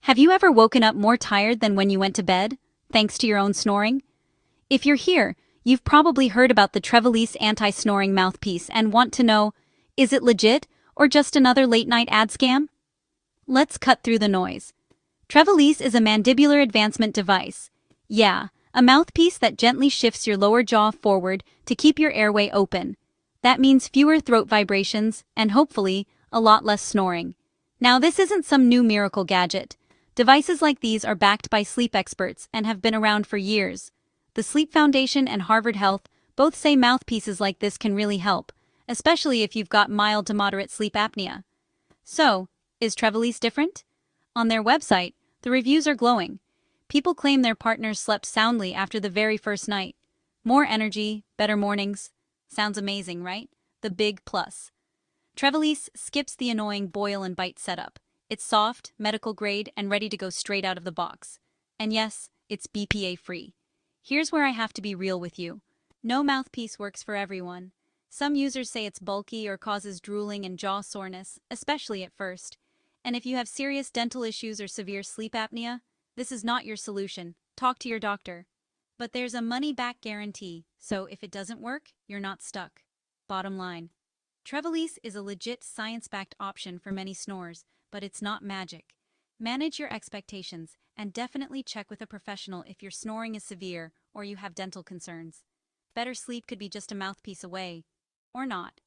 Have you ever woken up more tired than when you went to bed, thanks to your own snoring? If you're here, you've probably heard about the Trevalisse Anti-Snoring Mouthpiece and want to know, is it legit or just another late-night ad scam? Let's cut through the noise. Trevalisse is a mandibular advancement device. Yeah, a mouthpiece that gently shifts your lower jaw forward to keep your airway open. That means fewer throat vibrations and, hopefully, a lot less snoring. Now, this isn't some new miracle gadget. Devices like these are backed by sleep experts and have been around for years. The Sleep Foundation and Harvard Health both say mouthpieces like this can really help, especially if you've got mild to moderate sleep apnea. So, is Trevalisse different? On their website, the reviews are glowing. People claim their partners slept soundly after the very first night. More energy, better mornings. Sounds amazing, right? The big plus. Trevalisse skips the annoying boil and bite setup. It's soft, medical grade, and ready to go straight out of the box. And yes, it's BPA free. Here's where I have to be real with you. No mouthpiece works for everyone. Some users say it's bulky or causes drooling and jaw soreness, especially at first. And if you have serious dental issues or severe sleep apnea, this is not your solution. Talk to your doctor. But there's a money-back guarantee, so if it doesn't work, you're not stuck. Bottom line. Trevalisse is a legit science-backed option for many snorers, but it's not magic. Manage your expectations and definitely check with a professional if your snoring is severe or you have dental concerns. Better sleep could be just a mouthpiece away, or not.